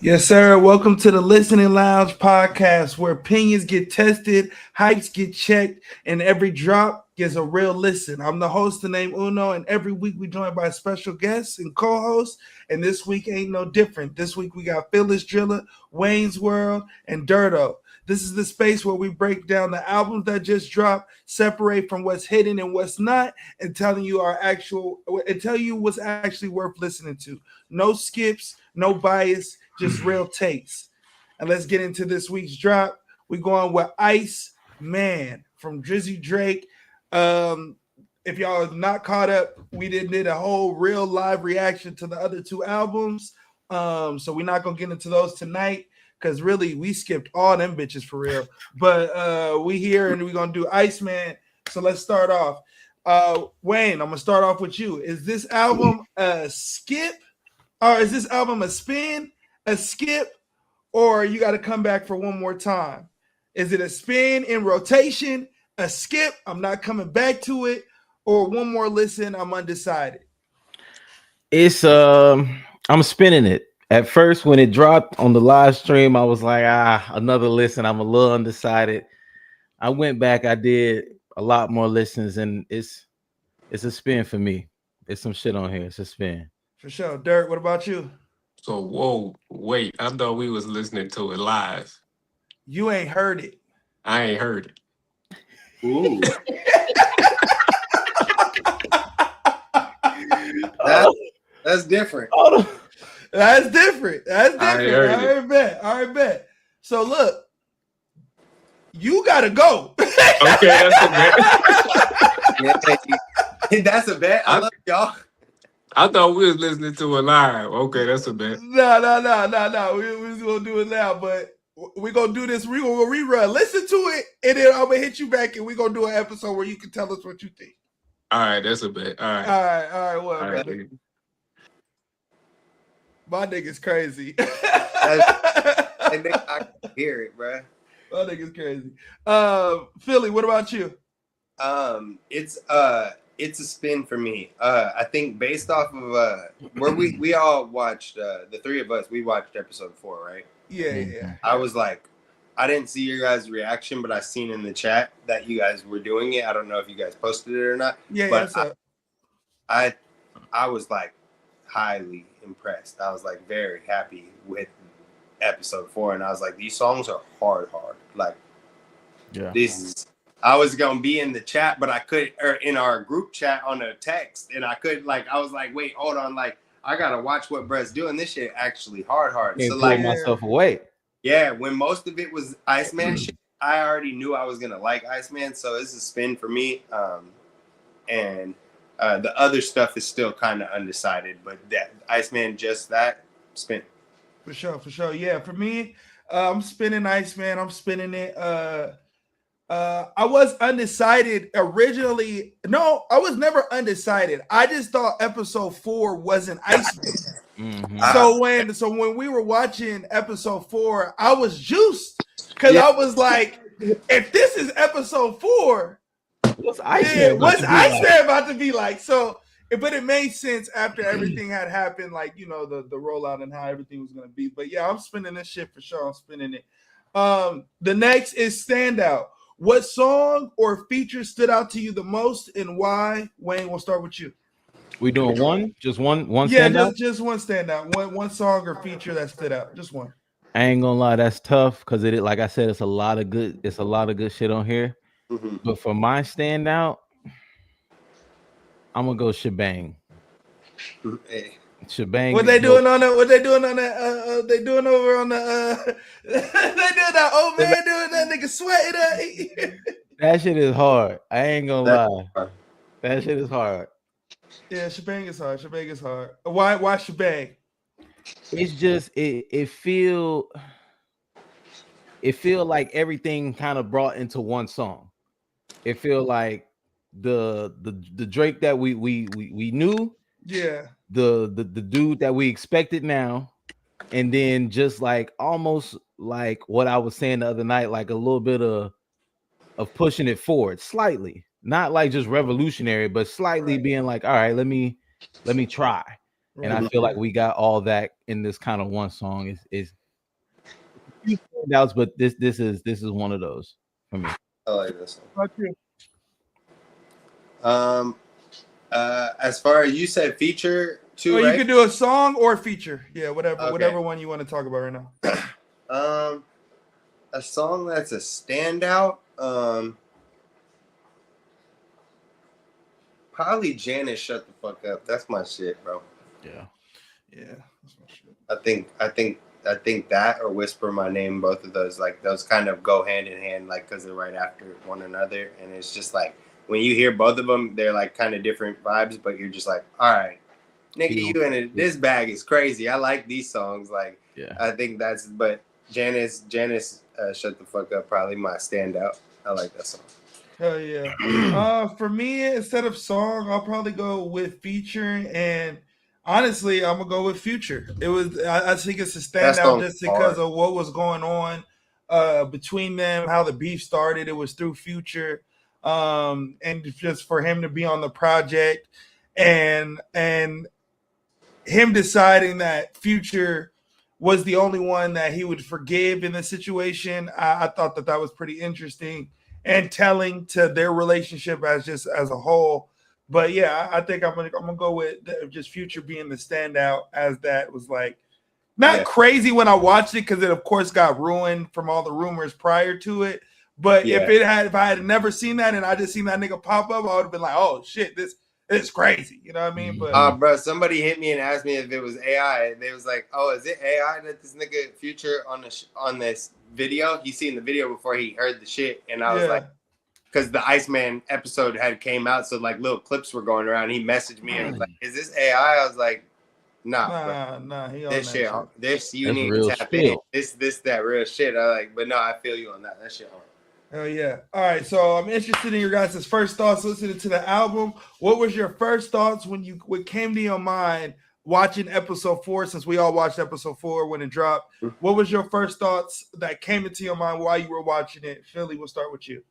Yes, sir. Welcome to the Listening Lounge podcast where opinions get tested, hypes get checked, and every drop gets a real listen. I'm the host, the name Uno, and every week we joined by special guests and co-hosts. And this week ain't no different. This week we got Phyllis Driller, Wayne's World, and Dirto. This is the space where we break down the albums that just dropped, separate from what's hidden and what's not, and tell you what's actually worth listening to. No skips, no bias, just real takes. And let's get into this week's drop. We're going with Ice Man from Drizzy Drake. If y'all are not caught up, we did a whole real live reaction to the other two albums. So we're not gonna get into those tonight because really we skipped all them bitches for real. But we here and we're gonna do Iceman. So let's start off. Wayne, I'm gonna start off with you. Is this album a skip or is this album a spin, a skip, or you got to come back for one more time? Is it a spin in rotation, a skip, I'm not coming back to it, or one more listen, I'm undecided? It's I'm spinning it. At first, when it dropped on the live stream, I was like, another listen. I'm a little undecided. I went back, I did a lot more listens, and it's a spin for me. It's some shit on here. It's a spin. For sure. Dirk, what about you? So whoa, wait! I thought we was listening to it live. You ain't heard it. I ain't heard it. Ooh. That's different. That's different. That's I different. heard All right, bet. All right, bet. So look, you gotta go. Okay, that's a bet. That's a bet. I love y'all. I thought we was listening to it live. Okay, that's a bet. No. We gonna do it now, but we're gonna do this. We're gonna rerun. Listen to it, and then I'm gonna hit you back, and we're gonna do an episode where you can tell us what you think. All right, that's a bet. All right. All right. What, All right, brother? My nigga's crazy. And then I can hear it, bro. My nigga's crazy. Philly, what about you? It's a spin for me. I think based off of where we all watched the three of us, we watched episode 4, right? Yeah. I was like, I didn't see your guys' reaction, but I seen in the chat that you guys were doing it. I don't know if you guys posted it or not. But I was like highly impressed. I was like very happy with episode 4, and I was like, these songs are hard. Like, this is. I was gonna be in the chat, but I couldn't, or in our group chat on a text, and I couldn't. Like, I was like, wait, hold on, like, I gotta watch what Brett's doing. This shit actually hard. Can't So pull like, myself away. yeah, when most of it was Iceman shit, I already knew I was gonna like Iceman, so it's a spin for me. And the other stuff is still kind of undecided, but that Iceman, just that spin. For sure. Yeah, for me, I'm spinning Iceman. I'm spinning it. I was undecided originally. No, I was never undecided. I just thought episode 4 wasn't Iceman. Mm-hmm. So when we were watching episode 4, I was juiced because I was like, if this is episode 4, what's Iceman about to be like? So, but it made sense after everything had happened, like, you know, the rollout and how everything was gonna be. But yeah, I'm spinning this shit for sure. I'm spinning it. The next is standout. What song or feature stood out to you the most and why? Wayne, we'll start with you. We doing one? Just one Yeah, standout? just one standout. One song or feature that stood out. Just one. I ain't gonna lie, that's tough because like I said, it's a lot of good shit on here. Mm-hmm. But for my standout, I'm gonna go Shebang. Hey. Shebang. What they doing on that? What they doing on that? They doing over on the. They doing that old man doing that nigga sweating. That shit is hard. I ain't gonna lie. That shit is hard. Yeah, Shebang is hard. Shebang is hard. Why Shebang? It's just it feel like everything kind of brought into one song. It feel like the Drake that we knew. Yeah. The dude that we expected now, and then just like almost like what I was saying the other night, like a little bit of pushing it forward slightly, not like just revolutionary, but slightly being like, all right, let me try. And I feel like we got all that in this kind of one song. Is few standouts, but this is one of those for me. I like this one. As far as you said, feature too, Or right? you could do a song or a feature. Yeah, whatever one you want to talk about right now. A song that's a standout. Probably Janice, Shut the Fuck Up. That's my shit, bro. Yeah. That's my shit. I think that or Whisper My Name, both of those, like those kind of go hand in hand, like because they're right after one another, and it's just like when you hear both of them, they're like kind of different vibes, but you're just like, all right, nigga, you in it. This bag is crazy. I like these songs. Like, yeah, I think that's. But Janice, Shut the Fuck Up, probably my standout. I like that song. Hell yeah. For me, instead of song, I'll probably go with feature, and honestly, I'm gonna go with Future. I think it's a standout just because of what was going on between them, how the beef started. It was through Future, and just for him to be on the project, and him deciding that Future was the only one that he would forgive in the situation. I thought that was pretty interesting and telling to their relationship as a whole. But yeah, I think I'm gonna go with just Future being the standout, as that was like not crazy when I watched it, because it of course got ruined from all the rumors prior to it. But if I had never seen that and I just seen that nigga pop up, I would have been like, oh shit, it's crazy. You know what I mean? But bro, somebody hit me and asked me if it was AI. They was like, oh, is it AI that this nigga Future on this video? He seen the video before he heard the shit, and I was like, because the IceMan episode had came out, so like little clips were going around. He messaged me and was like, is this AI? I was like, nah. He this shit, this you need to tap in. This that real shit. I like, but no, I feel you on that. That shit. Oh yeah. All right. So I'm interested in your guys' first thoughts listening to the album. What was your first thoughts what came to your mind watching episode 4? Since we all watched episode 4 when it dropped, what was your first thoughts that came into your mind while you were watching it? Philly, we'll start with you.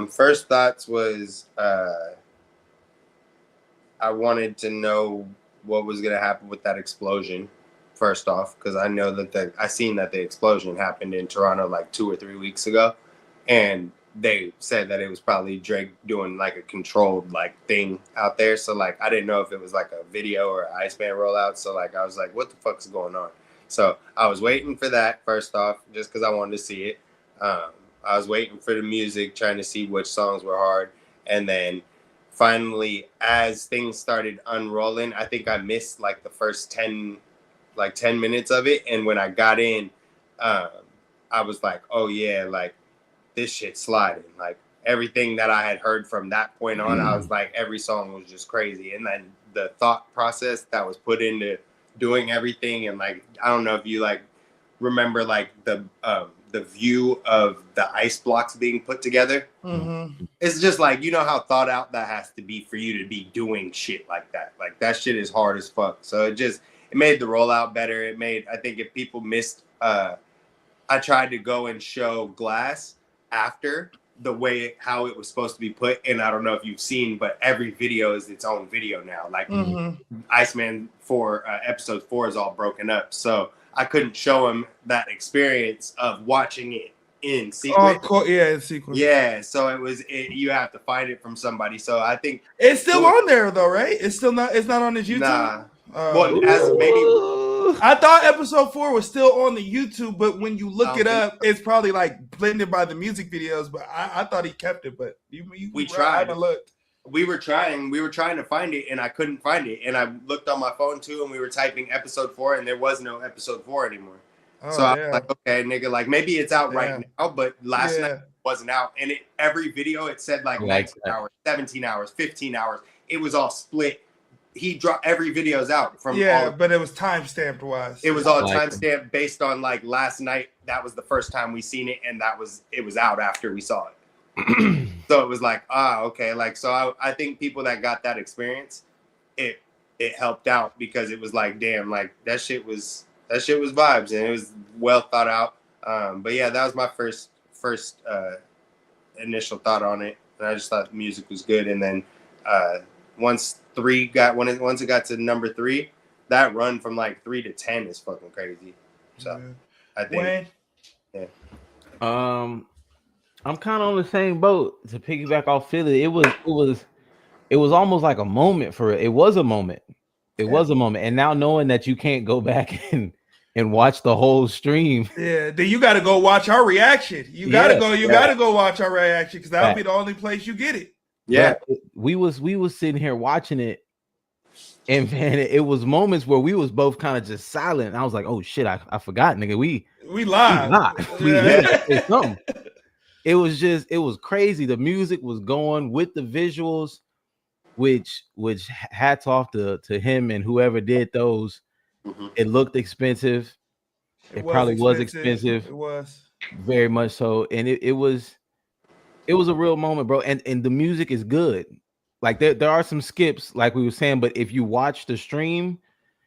First thoughts was I wanted to know what was gonna happen with that explosion. First off, because I know that I seen that the explosion happened in Toronto like 2 or 3 weeks ago. And they said that it was probably Drake doing like a controlled like thing out there. So like I didn't know if it was like a video or an IceMan rollout. So like I was like, what the fuck is going on? So I was waiting for that first off, just because I wanted to see it. I was waiting for the music, trying to see which songs were hard. And then finally, as things started unrolling, I think I missed like the first 10 minutes of it. And when I got in, I was like, oh yeah, like, this shit sliding. Like everything that I had heard from that point on, I was like, every song was just crazy. And then the thought process that was put into doing everything, and like I don't know if you like remember like the view of the ice blocks being put together. Mm-hmm. It's just like, you know how thought out that has to be for you to be doing shit like that. Like that shit is hard as fuck. So it made the rollout better. I think if people missed, I tried to go and show Glass after the way how it was supposed to be put, and I don't know if you've seen, but every video is its own video now. Like IceMan 4 episode 4 is all broken up, so I couldn't show him that experience of watching it in sequence. In sequence. Yeah, so you have to find it from somebody. So I think it's still on there though, right? It's not on his YouTube. Nah. As maybe. I thought episode 4 was still on the YouTube, but when you look it up, it's probably like blended by the music videos. But I thought he kept it. But we tried. I haven't looked. We were trying to find it, and I couldn't find it. And I looked on my phone too, and we were typing episode 4, and there was no episode 4 anymore. So I was like, okay, nigga, like maybe it's out right now, but last night it wasn't out. And every video it said like 19 hours, 17 hours, 15 hours. It was all split. He dropped every video's out from but it was timestamped wise. It was all timestamped based on like last night. That was the first time we seen it, and it was out after we saw it. So it was like, okay, like so I think people that got that experience, it helped out, because it was like, damn, like that shit was vibes, and it was well thought out. But yeah, that was my first initial thought on it, and I just thought the music was good, and then once it got to number 3, that run from like 3 to 10 is fucking crazy. So I think Wayne? yeah. I'm kind of on the same boat. To piggyback off Philly, it was almost like a moment for it. It was a moment. It was a moment. And now knowing that you can't go back and watch the whole stream. Yeah, then you got to go watch our reaction. You got to go watch our reaction because that'll be the only place you get it. Yeah. But we was sitting here watching it, and man, it was moments where we was both kind of just silent. And I was like, "Oh shit, I forgot, nigga. We live. Something." It was crazy. The music was going with the visuals, which hats off to him and whoever did those. Mm-hmm. It looked expensive. It probably was expensive. It was very much so, and it was a real moment, bro. And the music is good. Like there are some skips, like we were saying, but if you watch the stream,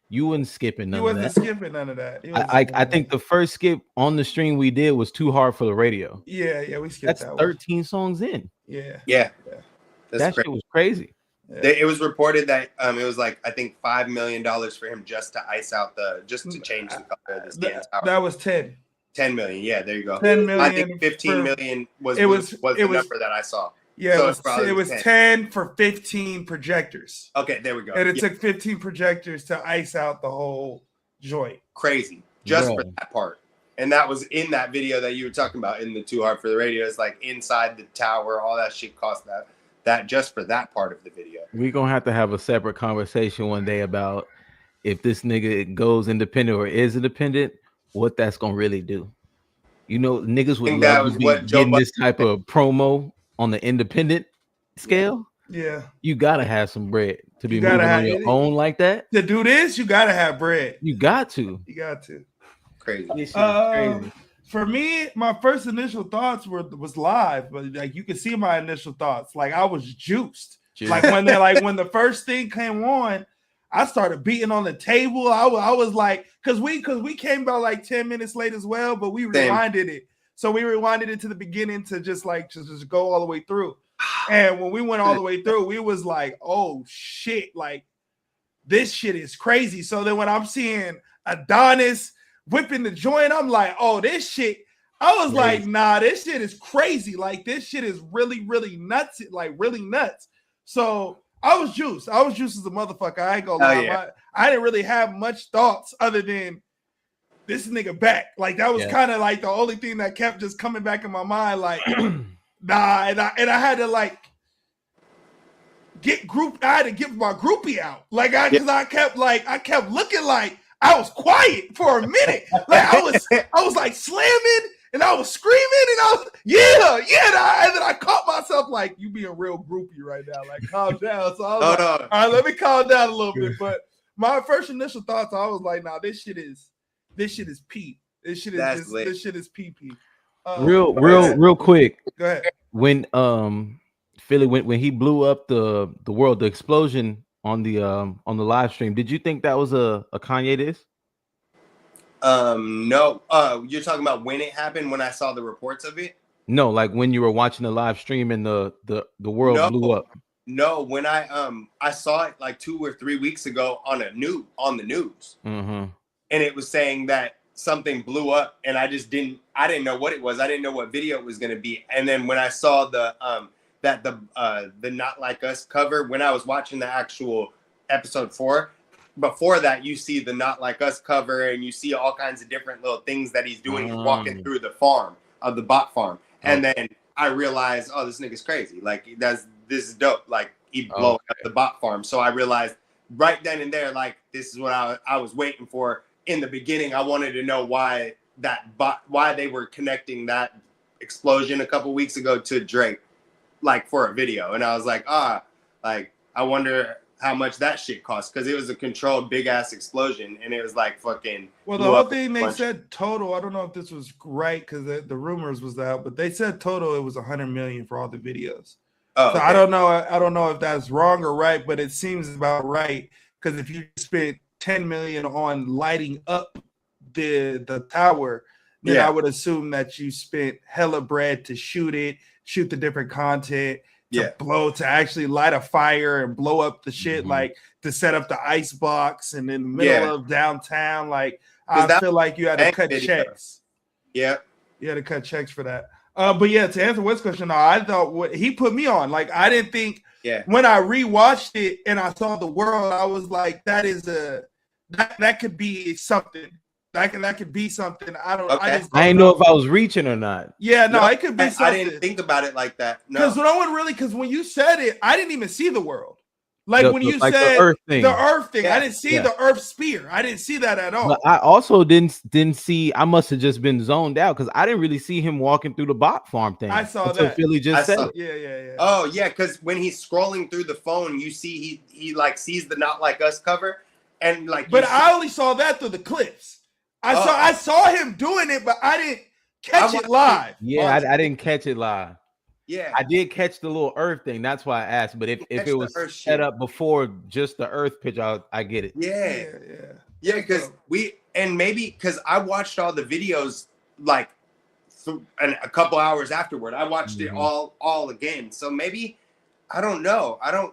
you wasn't skipping none of that. Skipping none of that. I think the first skip on the stream we did was Too Hard for the Radio. Yeah, we skipped that. That's 13 songs in. Yeah. That shit was crazy. Yeah. It was reported that it was like I think $5 million for him just to ice out to change the color of the stand tower. That was 10 million. Yeah, there you go. 10 million. I think 15 million was the number that I saw. Yeah, so it was 10 for 15 projectors. Okay, there we go. And it took 15 projectors to ice out the whole joint. Crazy. Just for that part. And that was in that video that you were talking about in the Too Hard for the Radio. It's like inside the tower, all that shit cost that just for that part of the video. We're gonna have a separate conversation one day about if this nigga goes independent or is independent, what that's gonna really do. You know, niggas would love to be getting this type of promo on the independent scale. Yeah. You gotta have some bread to be moving on your own like that. To do this, you gotta have bread. You got to. Crazy. Crazy. For me, my first initial thoughts was live, but like you can see my initial thoughts. Like I was juiced. Like when when the first thing came on, I started beating on the table. I was like, because we came about like 10 minutes late as well, but we rewinded it. So we rewinded it to the beginning to just go all the way through. And when we went all the way through, we was like, oh shit, like this shit is crazy. So then when I'm seeing Adonis whipping the joint, I'm like, oh, this shit. I was like, nah, this shit is crazy. Like this shit is really, really nuts. Like really nuts. So I was juiced. As a motherfucker. I ain't gonna lie. Yeah. I didn't really have much thoughts other than this nigga back. Like that was kind of like the only thing that kept just coming back in my mind. Like, nah, and I had to like I had to get my groupie out. Like I kept looking like I was quiet for a minute. Like I was like slamming and I was screaming and I was and then I caught myself like, you being real groupie right now. Like calm down. So I was all right, let me calm down a little bit. But my first initial thoughts, I was like, nah, this shit is Pete. This shit is PP. Real quick. Go ahead. When Philly when he blew up the world, the explosion on the live stream, did you think that was a Kanye diss? No. You're talking about when it happened, when I saw the reports of it? No, like when you were watching the live stream and the world blew up. No, when I saw it like 2 or 3 weeks ago on the news. Mm-hmm. And it was saying that something blew up, and I didn't know what it was. I didn't know what video it was going to be. And then when I saw the Not Like Us cover, when I was watching the actual episode 4, before that, you see the Not Like Us cover, and you see all kinds of different little things that he's doing. He's walking through the farm of the bot farm. And then I realized, oh, this nigga's crazy. Like this is dope. Like he blowing up the bot farm. So I realized right then and there, like this is what I was waiting for. In the beginning, I wanted to know why they were connecting that explosion a couple weeks ago to Drake, like for a video. And I was like, like I wonder how much that shit cost, because it was a controlled big ass explosion, and it was like fucking. Well, the whole thing they said total. I don't know if this was right because the rumors was out, but they said total it was 100 million for all the videos. Oh, so okay. I don't know if that's wrong or right, but it seems about right, because if you spent 10 million on lighting up the tower, then I would assume that you spent hella bread to shoot the different content, to actually light a fire and blow up the shit, like to set up the ice box and in the middle of downtown. Like I feel like you had to cut checks. Yeah, you had to cut checks for that. But yeah, to answer Wes' question, no, I thought what he put me on. Like I didn't think when I rewatched it and I saw the world, I was like, that could be something. That could be something. I didn't know if I was reaching or not. Yeah, no, it could be something. I didn't think about it like that. No, because when you said it, I didn't even see the world. Like when you said the Earth thing, I didn't see the Earth sphere. I didn't see that at all. But I also didn't see. I must have just been zoned out because I didn't really see him walking through the bot farm thing. I saw that. Philly just said it. Yeah. Oh yeah, because when he's scrolling through the phone, you see he like sees the Not Like Us cover, and like. But I only saw that through the clips. I saw him doing it, but I didn't catch it live. Yeah, I didn't catch it live. Yeah, I did catch the little Earth thing. That's why I asked. But if it was set up before just the Earth pitch, I get it. Yeah. Because because I watched all the videos like a couple hours afterward. I watched it all again. So maybe I don't know. I don't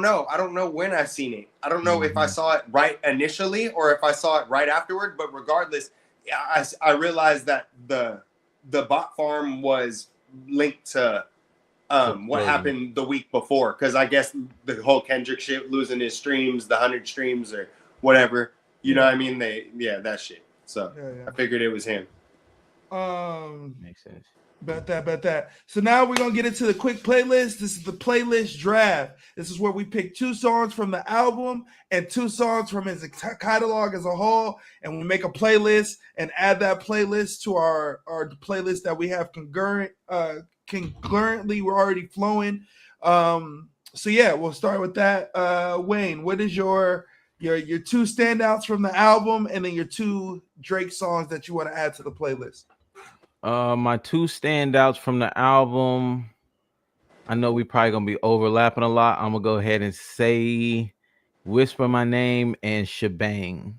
know when I seen it. I don't know if I saw it right initially or if I saw it right afterward. But regardless, I realized that the bot farm was linked to what happened the week before, because I guess the whole Kendrick shit, losing his streams, the 100 streams or whatever, you know what I mean? That shit. So I figured it was him. Makes sense. Bet that. So now we're gonna get into the quick playlist. This is the playlist draft. This is where we pick 2 songs from the album and 2 songs from his catalog as a whole, and we make a playlist and add that playlist to our playlist that we have concurrently. We're already flowing. So yeah, we'll start with that. Wayne, what is your 2 standouts from the album, and then your 2 Drake songs that you want to add to the playlist? My 2 standouts from the album, I know we probably gonna be overlapping a lot. I'm gonna go ahead and say Whisper My Name and Shebang.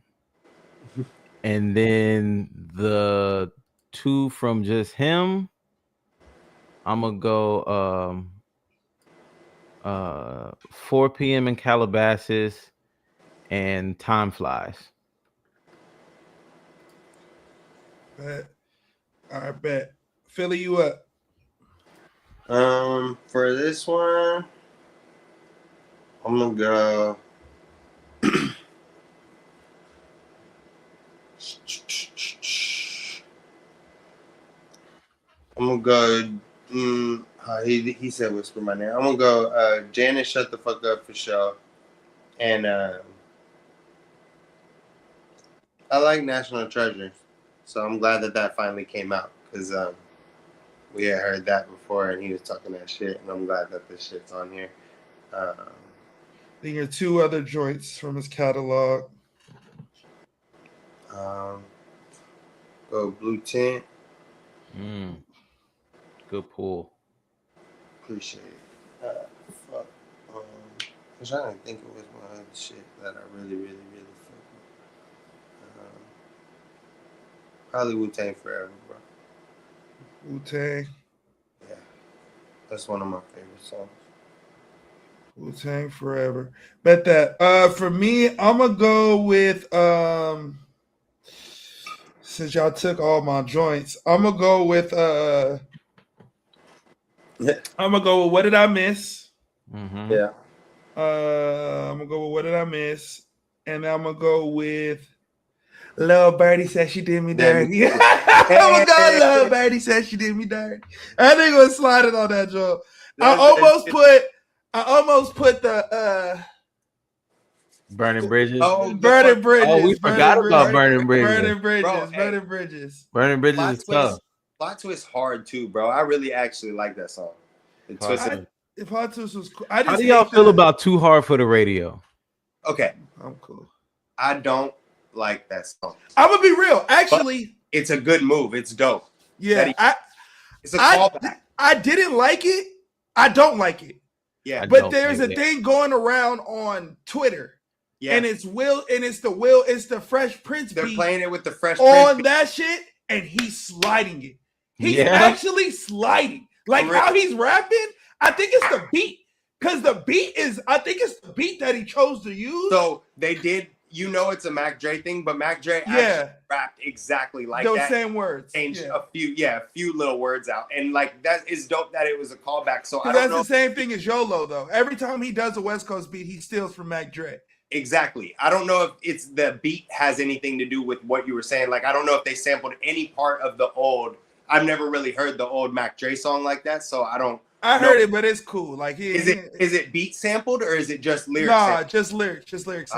And then the 2 from just him, I'm gonna go 4 p.m. in Calabasas and Time Flies. I bet. Philly, you up? For this one, I'm gonna go. I'm gonna go. He said Whisper My Name. I'm gonna go. Janice, Shut the Fuck Up for sure. And I like National Treasure. So I'm glad that finally came out, because we had heard that before and he was talking that shit, and I'm glad that this shit's on here. Then your 2 other joints from his catalog. Go Blue Tint. Good pull. Appreciate it. Fuck. I'm trying to think of what's my other shit that I really, really, really fuck with. Probably Wu-Tang Forever, bro. Wu-Tang. Yeah. That's one of my favorite songs. Wu-Tang Forever. Bet that. For me, I'm gonna go with since y'all took all my joints, I'm gonna go with What Did I Miss? Yeah. I'm gonna go with What Did I Miss? And I'm gonna go with Lil Birdie Said She Did Me Dirty. Oh my God, Lil Birdie Said She Did Me Dirty. I think we're sliding on that joke. I almost put the Burning Bridges. Burning Bridges. Oh, we forgot about Burning Bridges. Burning Bridges. Bro, Burning Bridges. Burning Bridges is tough. Plot Twist hard too, bro. I really actually like that song. Plot Twist was cool. How do y'all feel about Too Hard for the Radio? Okay. I'm cool. I don't like that song. I'm gonna be real. Actually, but it's a good move. It's dope. Yeah. It's a callback. I didn't like it. I don't like it. Yeah. But there's a thing going around on Twitter. Yeah. And it's the Fresh Prince They're beat playing it with the Fresh on Prince that shit, and he's sliding it. He's actually sliding. Like how he's rapping, I think it's the beat. Because the beat is, I think it's the beat that he chose to use. So they did, it's a Mac Dre thing, but Mac Dre actually rapped exactly like those that. same words. Changed a few little words out. And like that is dope that it was a callback. So I don't that's know. The same thing as YOLO though. Every time he does a West Coast beat, he steals from Mac Dre. Exactly. I don't know if it's the beat has anything to do with what you were saying. Like I don't know if they sampled any part of the old. I've never really heard the old Mac Dre song like that, so I don't. I heard it, but it's cool. Like, is it beat sampled or is it just lyrics? Nah, sampled? just lyrics.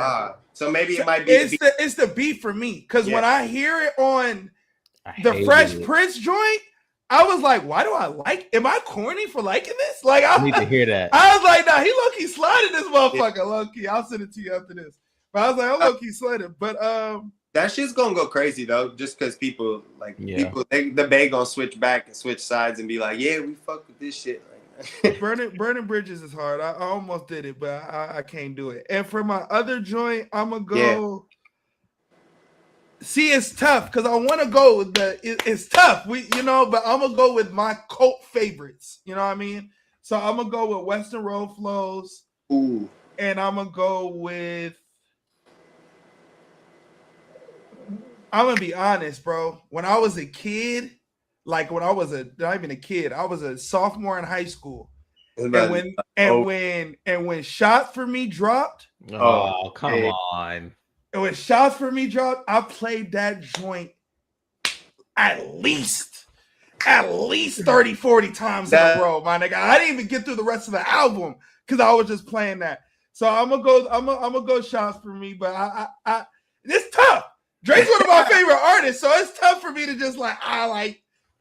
So maybe it might be. It's the beat for me because when I hear it on the Fresh Prince joint, I was like, why do I like? Am I corny for liking this? Like, I need to hear that. I was like, nah, he low key sliding this motherfucker. Low key, I'll send it to you after this. But I was like, I'm low key sliding. But that shit's gonna go crazy though, just because people the Bay gonna switch back and switch sides and be like, yeah, we fuck with this shit. Burning bridges is hard. I almost did it, but I can't do it. And for my other joint, I'm gonna go. See, it's tough because I want to go with it's tough. But I'm gonna go with my cult favorites. You know what I mean? So I'm gonna go with Western Road Flows. Ooh. And I'm gonna go with. I'm gonna be honest, bro. When I was a kid, like when I was not even a kid, I was a sophomore in high school. And when Shot For Me dropped, come on. And when Shots For Me dropped, I played that joint at least 30, 40 times in a row, my nigga. I didn't even get through the rest of the album because I was just playing that. So I'm gonna go Shots For Me, but I it's tough. Drake's one of my favorite artists, so it's tough for me to just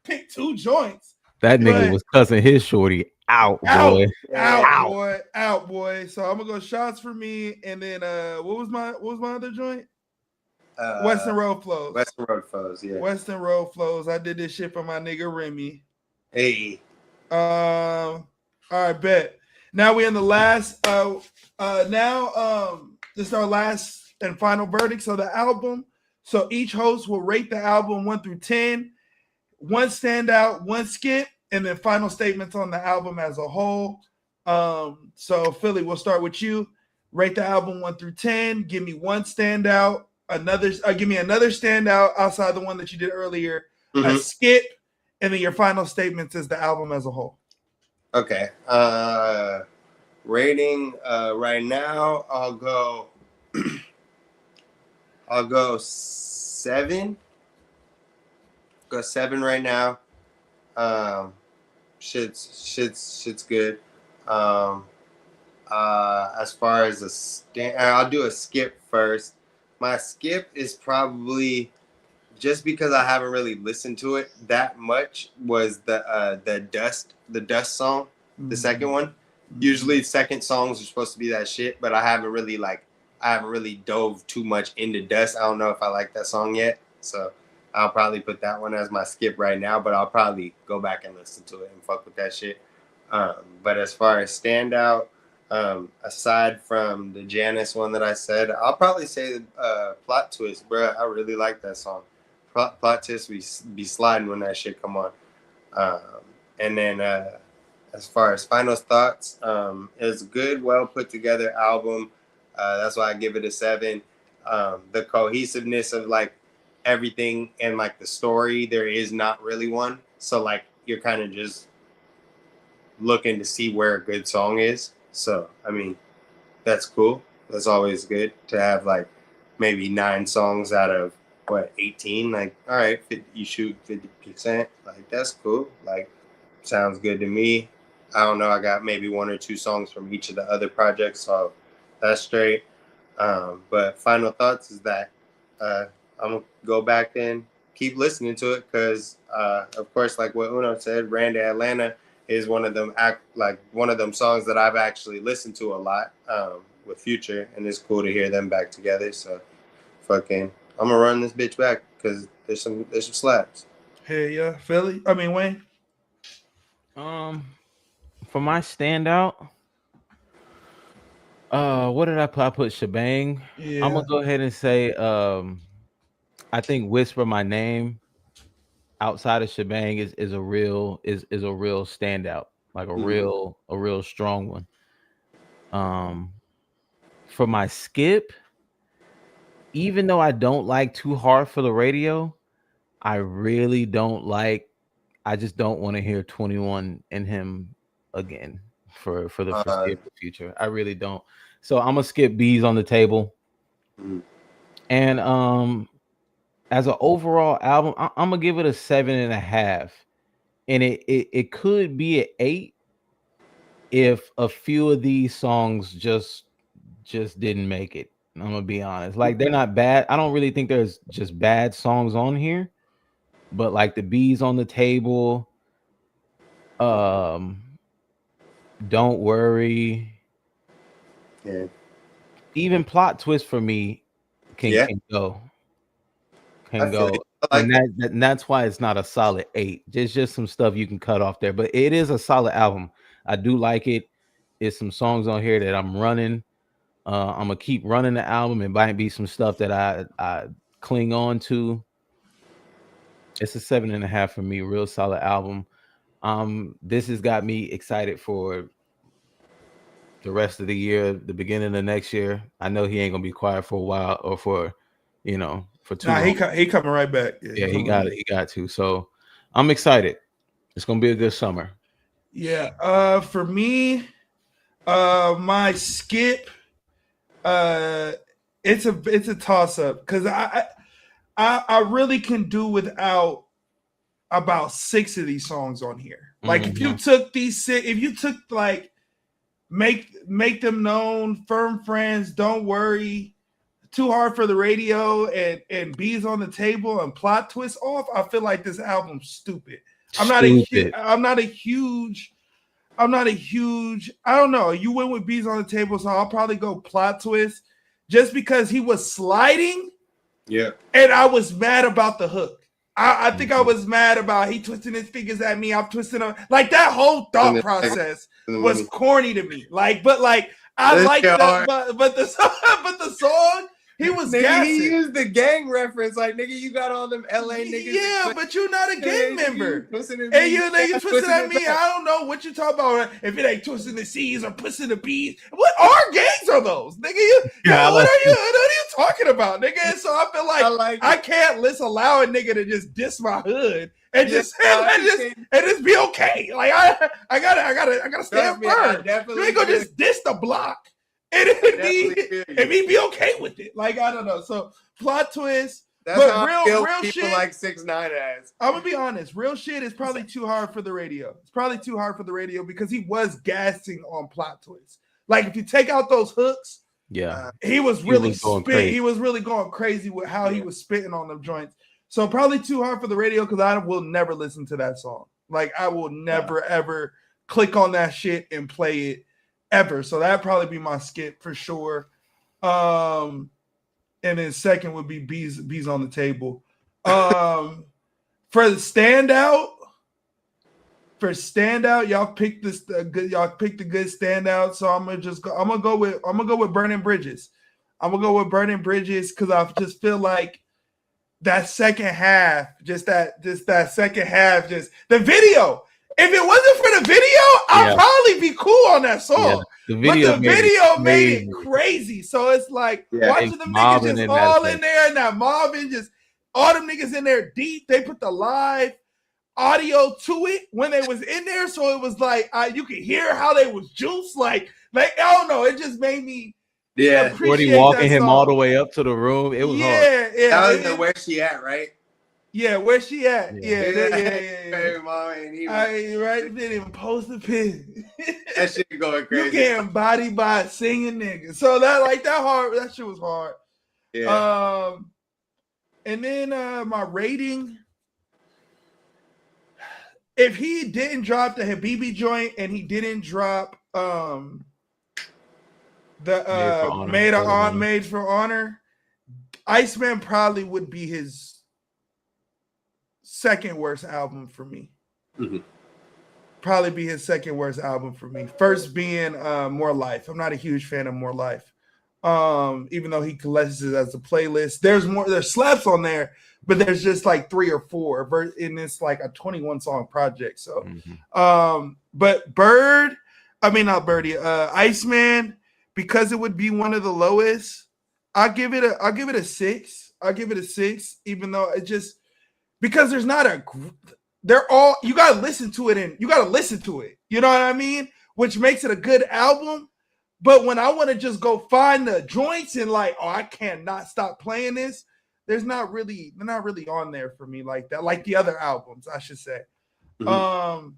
pick two joints. That nigga was cussing his shorty out, boy. Out, boy. So I'm gonna go Shots For Me, and then what was my other joint? Western Road Flows. Western Road Flows, yeah. Western Road Flows. I did this shit for my nigga Remy. Hey. All right, bet. Now we in the last. This is our last and final verdicts of the album. So each host will rate the album 1 through 10. 1 standout, 1 skip, and then final statements on the album as a whole. So Philly, we'll start with you. Rate the album 1 through 10. Give me 1 standout. Give me another standout outside the one that you did earlier. A skip, and then your final statements is the album as a whole. Okay. Rating right now, I'll go 7. Go 7 right now. Shit's good. As far as I'll do a skip first. My skip is probably just because I haven't really listened to it that much. Was the Dust song, the second one. Usually, second songs are supposed to be that shit, but I haven't really dove too much into Dust. I don't know if I like that song yet, so I'll probably put that one as my skip right now, but I'll probably go back and listen to it and fuck with that shit. But as far as standout, aside from the Janice one that I said, I'll probably say Plot Twist, bro. I really like that song. Plot Twist, we be sliding when that shit come on. And then as far as final thoughts, it's a good, well put together album. That's why I give it a 7. The cohesiveness of everything and the story, there is not really one. So you're kind of just looking to see where a good song is. So I mean, that's cool. That's always good to have maybe 9 songs out of 18. All right, you shoot 50%. That's cool. Sounds good to me. I don't know. I got maybe 1 or 2 songs from each of the other projects, so that's straight. But final thoughts is that I'm gonna go back and keep listening to it because, of course, like what Uno said, Randy Atlanta is one of them songs that I've actually listened to a lot with Future, and it's cool to hear them back together. So, I'm gonna run this bitch back because there's some slaps. Hey, yeah, Philly. I mean Wayne. For my standout, what did I put? I put Shebang. Yeah. I'm gonna go ahead and say, I think Whisper My Name outside of Shebang is a real standout. like a real strong one. For my skip, even though I don't like Too Hard for the Radio, I really don't like. I just don't want to hear 21 and him again for the foreseeable future. I really don't. So I'm gonna skip Bees on the Table. And as an overall album, I'm gonna give it a 7.5, and it could be an 8 if a few of these songs just didn't make it. I'm gonna be honest. Like, they're not bad. I don't really think there's just bad songs on here, but like the Bees on the Table, Don't Worry, even Plot Twist for me can go. And that's why it's not a solid 8. There's just some stuff you can cut off there, but it is a solid album. I do like it. It's some songs on here that I'm running. I'm gonna keep running the album. It might be some stuff that I cling on to. It's a 7.5 for me. Real solid album. This has got me excited for the rest of the year, the beginning of next year. I know he ain't gonna be quiet for a while, or for too long. He coming right back. Yeah, he got to. So I'm excited. It's gonna be a good summer. Yeah. For me, my skip, it's a toss up because I really can do without about 6 of these songs on here. Like if you took these 6, if you took like Make Them Known, Firm Friends, Don't Worry, Too Hard for the Radio, and Bees on the Table and Plot Twist off, I feel like this album's stupid. I'm not a huge. I don't know. You went with Bees on the Table, so I'll probably go Plot Twist, just because he was sliding. Yeah. And I was mad about the hook. I think I was mad about he twisting his fingers at me. I'm twisting them. Like, that whole thought process was corny to me. Like, but like I like that, but the song, he was gassing. He used the gang reference, like, nigga, you got all them LA niggas. Yeah, but you're not a gang member. And you twisting at me. I don't know what you talking about. If it ain't twisting the C's or pushing the B's, what are gangs are those, nigga? What are you talking about, nigga? And so I feel like I can't allow a nigga to just diss my hood and just be okay. Like I gotta stand firm. You ain't gonna just diss the block. And me be okay with it. Like, I don't know. So Plot Twist. That's but real shit, like 6ix9ine ass. I'm gonna be honest. Real shit is probably too hard for the radio. It's probably too hard for the radio because he was gassing on Plot Twist. Like, if you take out those hooks, he was really spitting. He was really going crazy with how he was spitting on them joints. So probably too hard for the radio because I will never listen to that song. Like, I will never ever click on that shit and play it ever. So that'd probably be my skip for sure. And then second would be Bees on the Table. For the standout, y'all picked y'all picked the good standout. So I'm gonna go with Burning Bridges. I'm gonna go with Burning Bridges because I just feel like that second half, just that second half, just the video. If it wasn't for the video, I'd probably be cool on that song. Yeah, the video made it crazy. So it's like watching them niggas just all in there and that mobbing, just all them niggas in there deep. They put the live audio to it when they was in there. So it was like you could hear how they was juiced. Like I don't know. It just made me Shorty walking him all the way up to the room. It was hard. Yeah. That was the Where She At, right? Yeah, where she at? Yeah. Baby mama and he didn't even post a pin. That shit going crazy. You getting body by singing niggas. So that shit was hard. Yeah. And then my rating. If he didn't drop the Habibi joint and he didn't drop the Made for Honor, IceMan probably would be his second worst album for me. Probably be his second worst album for me. First being More Life. I'm not a huge fan of More Life. Even though he collects it as a playlist. There's slaps on there, but there's just like 3 or 4, and it's like a 21 song project. So, but not Birdie, IceMan, because it would be one of the lowest. I'll give it a 6. I'll give it a 6, even though it just because there's not a. They're all you gotta listen to it and you gotta listen to it. You know what I mean? Which makes it a good album. But when I want to just go find the joints and like, oh, I cannot stop playing this, they're not really on there for me like that, like the other albums, I should say. And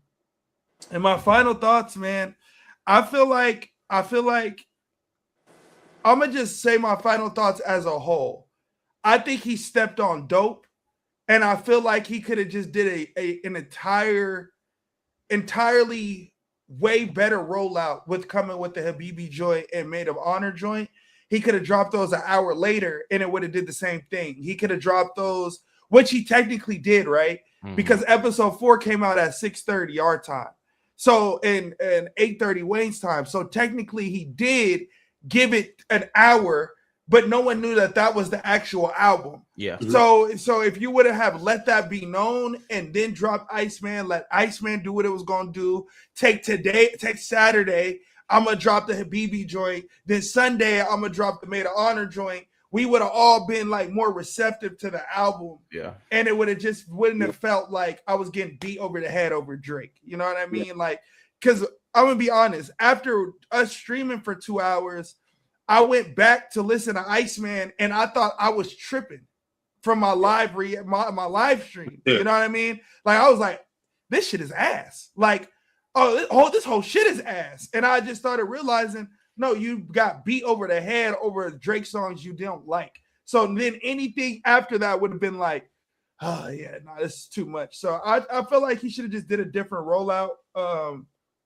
my final thoughts, man, I feel like I'm gonna just say my final thoughts as a whole. I think he stepped on dope, and I feel like he could have just did an entirely way better rollout with coming with the Habibi joint and Maid of Honor joint. He could have dropped those an hour later and it would have did the same thing. He could have dropped those, which he technically did, right? Because episode 4 came out at 6:30 our time. So in 8:30 Wayne's time. So technically he did give it an hour, but no one knew that was the actual album. Yeah. So if you would have let that be known and then drop IceMan, let IceMan do what it was gonna do. Take Saturday, I'm gonna drop the Habibi joint. Then Sunday, I'm gonna drop the Maid of Honor joint. We would have all been like more receptive to the album. Yeah. And it wouldn't have felt like I was getting beat over the head over Drake. You know what I mean? Yeah. Like, because I'm gonna be honest, after us streaming for 2 hours, I went back to listen to IceMan and I thought I was tripping from my live stream. Yeah. You know what I mean? Like I was like, this shit is ass. Like, this whole shit is ass. And I just started realizing, no, you got beat over the head over Drake songs you don't like. So then anything after that would have been like, oh yeah, no, this is too much. So I feel like he should have just did a different rollout,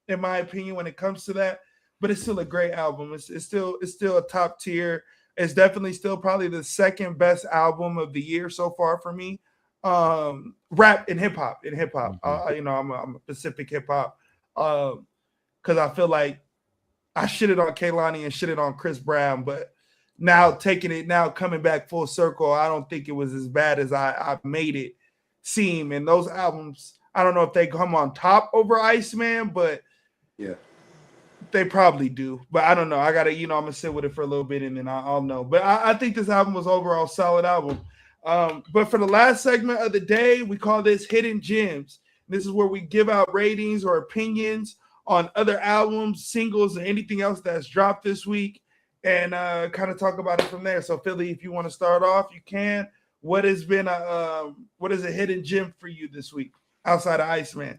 in my opinion, when it comes to that. But it's still a great album. It's still a top tier. It's definitely still probably the second best album of the year so far for me. Rap and hip hop. I'm a Pacific hip hop because I feel like I shitted on Kehlani and shitted on Chris Brown, but now coming back full circle, I don't think it was as bad as I made it seem. And those albums, I don't know if they come on top over IceMan, but yeah. They probably do, but I don't know. I gotta, I'm gonna sit with it for a little bit and then I'll know. But I think this album was overall solid album. But for the last segment of the day, we call this Hidden Gems. This is where we give out ratings or opinions on other albums, singles, and anything else that's dropped this week, and kind of talk about it from there. So Philly, if you want to start off, you can. What is a hidden gem for you this week outside of IceMan?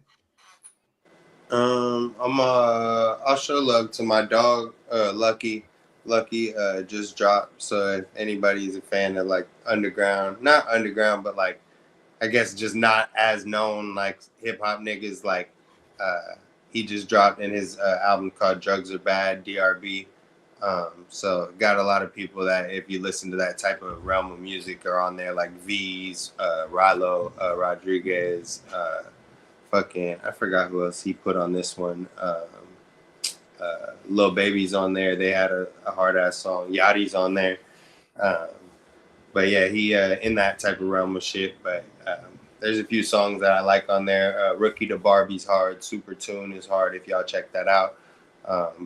I'll show love to my dog, Lucky. Lucky just dropped. So if anybody's a fan of like not underground, but like I guess just not as known like hip hop niggas, like he just dropped in his album called Drugs Are Bad, DRB. So got a lot of people that if you listen to that type of realm of music are on there, like V's, Rilo, Rodriguez, I forgot who else he put on this one. Lil Baby's on there. They had a hard ass song. Yachty's on there. But yeah, he in that type of realm of shit. But there's a few songs that I like on there. Rookie to Barbie's hard. Super Tune is hard if y'all check that out.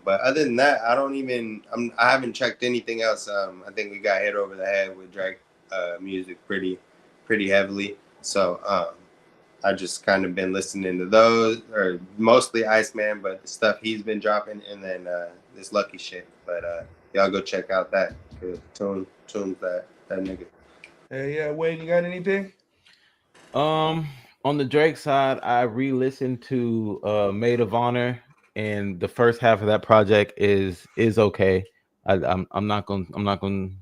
But other than that, I haven't checked anything else. I think we got hit over the head with Drake music pretty heavily. So I just kind of been listening to those, or mostly IceMan, but the stuff he's been dropping, and then this Lucky shit. But y'all go check out that tunes that nigga. Yeah, Wayne, you got anything? On the Drake side, I re-listened to Maid of Honor, and the first half of that project is okay. I'm gonna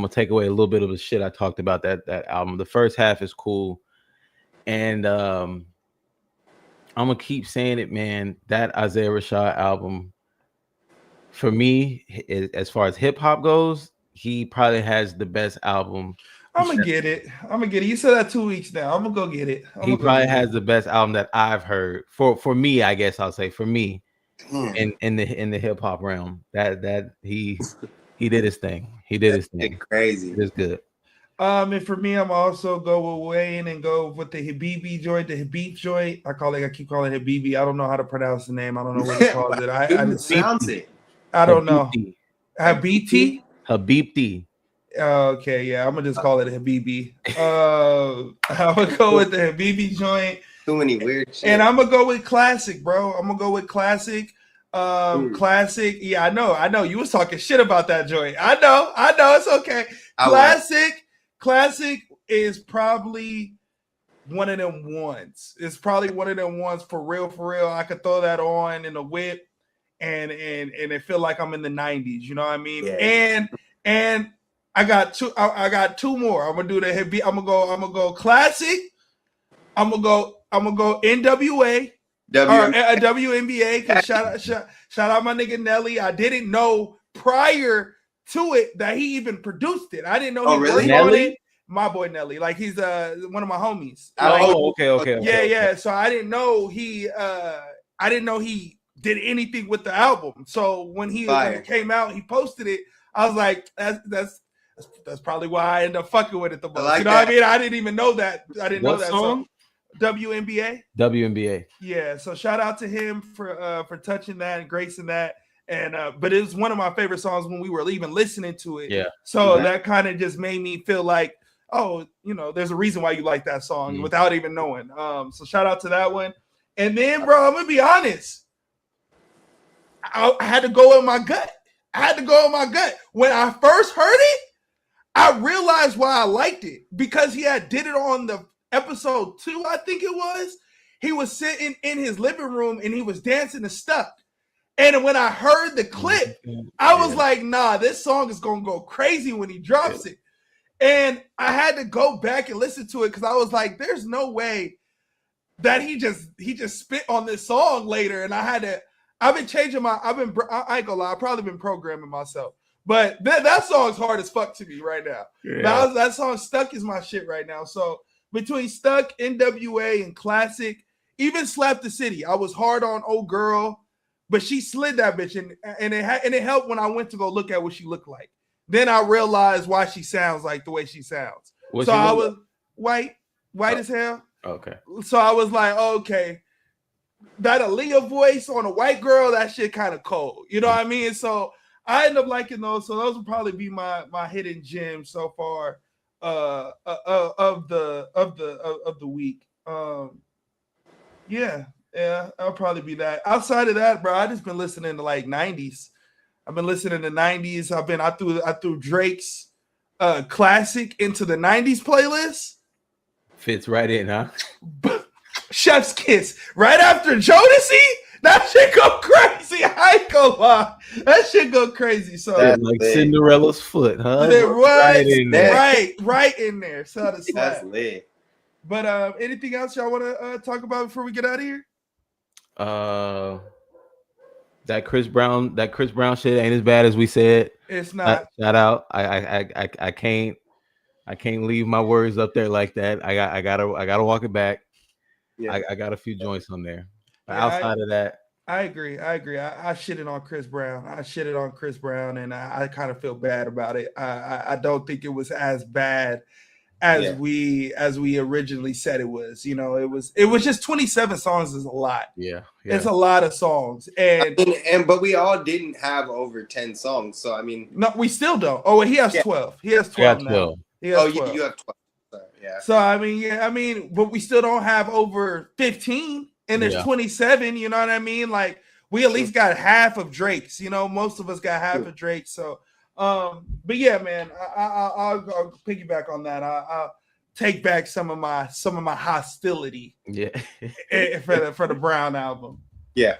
take away a little bit of the shit I talked about that album. The first half is cool. And I'm gonna keep saying it, man. That Isaiah Rashad album, for me, as far as hip hop goes, he probably has the best album. I'm gonna get it. You said that 2 weeks now. I'm gonna go get it. He probably has the best album that I've heard. For me, I guess I'll say for me, in the hip hop realm, that he He did his thing. He did his thing. Crazy. It is good. And for me, I'm also go with Wayne and go with the Habibi joint, the Habib joint. I keep calling it Habibi. I don't know how to pronounce the name. I don't know what he calls it. I just pronounce it. I don't know. Habibti? Habibti. Okay, yeah, I'm gonna just call it a Habibi. I'm gonna go with the Habibi joint. Too many weird shit. And I'm gonna go with classic, bro. I'm gonna go with classic. Classic. Yeah, I know. You was talking shit about that joint. I know. It's okay. Classic is probably one of them ones. It's probably one of them ones for real. I could throw that on in the whip, and it feel like I'm in the 90s. You know what I mean? Yeah. And I got two. I got two more. I'm gonna do the heavy. I'm gonna go classic. I'm gonna go NWA. WNBA. Shout out my nigga Nelly. I didn't know prior to it that he even produced it. I didn't know he worked on it. My boy Nelly, like he's one of my homies. Okay. Yeah. So I didn't know he did anything with the album. So when it came out, he posted it. I was like, that's probably why I ended up fucking with it the most. You know what I mean? I didn't even know that. I didn't know that song. WNBA. Yeah. So shout out to him for touching that and gracing that. And but it was one of my favorite songs when we were even listening to it. Yeah. So that kind of just made me feel like, oh, there's a reason why you like that song without even knowing. So shout out to that one. And then, bro, I'm gonna be honest. I had to go in my gut. When I first heard it, I realized why I liked it because he did it on the episode 2, I think it was. He was sitting in his living room and he was dancing to Stuck. And when I heard the clip, I was like, nah, this song is going to go crazy when he drops it. And I had to go back and listen to it because I was like, there's no way that he just spit on this song later. And I ain't gonna lie, I've probably been programming myself. But that song's hard as fuck to me right now. Yeah. That song Stuck is my shit right now. So between Stuck, NWA, and Classic, even Slap the City, I was hard on Old Girl, but she slid that bitch, and it helped when I went to go look at what she looked like. Then I realized why she sounds like the way she sounds. I was white as hell. Okay. So I was like, okay, that Aaliyah voice on a white girl, that shit kind of cold. You know what I mean? So I end up liking those. So those will probably be my hidden gems so far of the week. Yeah, I'll probably be that. Outside of that, bro, I just been listening to like 90s. I've been listening to 90s. I threw Drake's classic into the 90s playlist. Fits right in, huh? Chef's Kiss right after Jodeci. That shit go crazy. I ain't gonna lie. That shit go crazy. So like Cinderella's foot, huh? Right in there. So that's lit. But anything else y'all want to talk about before we get out of here? That Chris Brown shit ain't as bad as we said. It's not. Shout out. I can't leave my words up there like that. I gotta walk it back. Yeah. I got a few joints on there. Yeah, outside of that, I agree. I shitted on Chris Brown. And I kind of feel bad about it. I don't think it was as bad as we originally said it was. It was just 27 songs is a lot. Yeah. It's a lot of songs. But we all didn't have over 10 songs. So I mean, no, we still don't. Oh, he has 12. He has 12 now. 12. He has 12. You have 12. Yeah. So I mean, but we still don't have over 15, and there's 27. You know what I mean? Like we at least got half of Drake's. Most of us got half of Drake. So, but yeah, man, I'll piggyback on that. I'll take back some of my hostility. Yeah. for the Brown album. Yeah.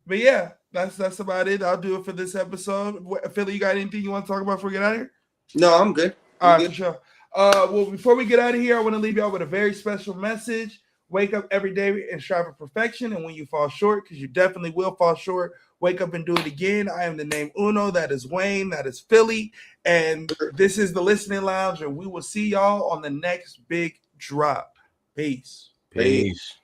But yeah, that's about it. I'll do it for this episode. Philly, you got anything you want to talk about before we get out of here? No, I'm good. All right, for sure. Well, before we get out of here, I want to leave y'all with a very special message. Wake up every day and strive for perfection. And when you fall short, because you definitely will fall short, wake up and do it again. I am the name Uno. That is Wayne. That is Philly. And this is the Listening Lounge. And we will see y'all on the next big drop. Peace. Peace.